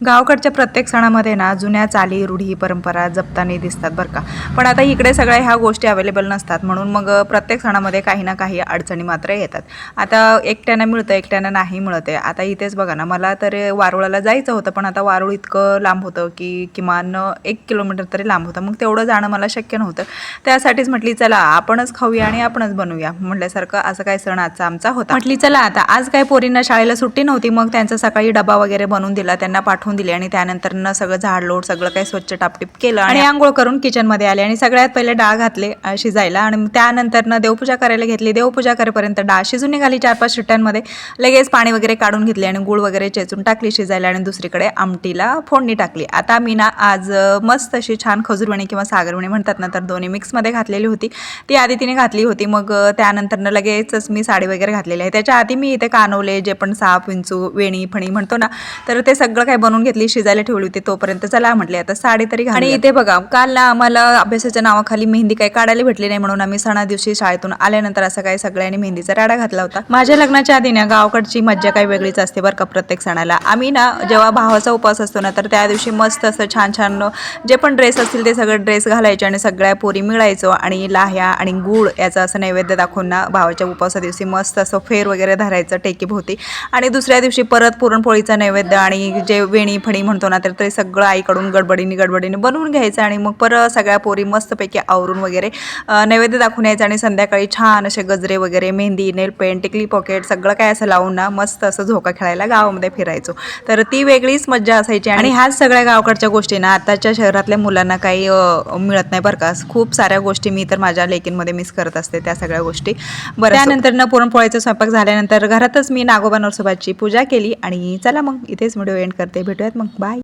गावाकडच्या प्रत्येक सणामध्ये ना जुन्या चाली, रूढी, परंपरा जपताना दिसतात बरं का. पण आता इकडे सगळ्या ह्या गोष्टी अवेलेबल नसतात, म्हणून मग प्रत्येक सणामध्ये काही ना काही अडचणी मात्र येतात. आता एकट्यानं मिळतं, एकट्यानं नाही मिळत आहे. आता इथेच बघा ना, मला तर वारुळाला जायचं होतं, पण आता वारुळ इतकं लांब होतं की किमान 1 किलोमीटर तरी लांब होतं. मग तेवढं जाणं मला शक्य नव्हतं. त्यासाठीच म्हटली चला आपणच खाऊया आणि आपणच बनवूया म्हटल्यासारखं असं काय सण आजचा आमचा होता. म्हटली चला आता आज काय पोरींना शाळेला सुट्टी नव्हती, मग त्यांचा सकाळी डबा वगैरे बनवून दिला, त्यांना पाठवून दिले आणि त्यानंतर सगळं झाडलोट सगळं काही स्वच्छ टापटीप केलं आणि आंघोळ करून किचनमध्ये आले आणि सगळ्यात पहिले डाळ घातले शिजायला आणि त्यानंतर देवपूजा करायला घेतली. देवपूजा करेपर्यंत डाळ शिजून निघाली 4-5 शिट्ट्यांमध्ये. लगेच पाणी वगैरे काढून घेतले आणि गूळ वगैरे चेचून टाकली शिजायला आणि दुसरीकडे आमटीला फोडणी टाकली. आता मी ना आज मस्त अशी छान खजूरवणी किंवा सागरवणी म्हणतात ना, तर दोन्ही मिक्समध्ये घातलेली होती. ती आधी तिने घातली होती, मग त्यानंतर लगेचच मी साडी वगैरे घातलेली आहे. त्याच्या आधी मी इथे कानवले जे पण साप विंचू वेणी फणी म्हणतो ना, तर ते सगळं काय बनवून घेतली, शिजायला ठेवली होती. तोपर्यंत चला म्हटले आता साडी तरी घालूया. आणि इथे बघा काल ना आम्हाला अभ्यासाच्या नावाखाली मेहंदी काही काढायला भेटली नाही, म्हणून आम्ही सणा दिवशी शाळेतून आल्यानंतर असं काही सगळ्यांनी मेहंदीचा राडा घातला होता. माझ्या लग्नाच्या आधी ना गावाकडची मज्जा काही वेगळीच असते बरं का. प्रत्येक सणाला आम्ही ना जेव्हा भावाचा उपवास असतो ना, तर त्या दिवशी मस्त असं छान छान जे पण ड्रेस असतील ते सगळे ड्रेस घालायचे आणि सगळ्या पोरी मिळायचो आणि लाह्या आणि गूळ याचं असं नैवेद्य दाखवून ना भावाच्या उपवासा दिवशी मस्त असं फेर वगैरे धरायचं टेकीभोवती आणि दुसऱ्या दिवशी परत पुरणपोळीचा नैवेद्य आणि जे वेणी फणी म्हणतो ना, तर ते सगळं आईकडून गडबडीने बनवून घ्यायचं आणि मग परत सगळ्या पोरी मस्तपैकी आवरून वगैरे नैवेद्य दाखवून यायचं आणि संध्याकाळी छान असे गजरे वगैरे मेहंदी नेल पेंट टिकली पॉकेट सगळं काय असं लावून ना मस्त असं झोका खेळायला गावामध्ये फिरायचो. तर ती वेगळीच मज्जा असायची आणि ह्याच सगळ्या गावकडच्या गोष्टी ना आताच्या शहरातल्या मुलांना काही मिळत नाही बरं का. खूप साऱ्या गोष्टी मी तर माझ्या लेकींमध्ये मिस करत असते त्या सगळ्या गोष्टी. बरं त्यानंतर पुरणपोळीचा स्वयंपाक झाल्यानंतर घरातच मी नागोबा नरसोबाची पूजा केली आणि चला मग इथेच व्हिडिओ एंड करते. भेटूयात मग, बाय.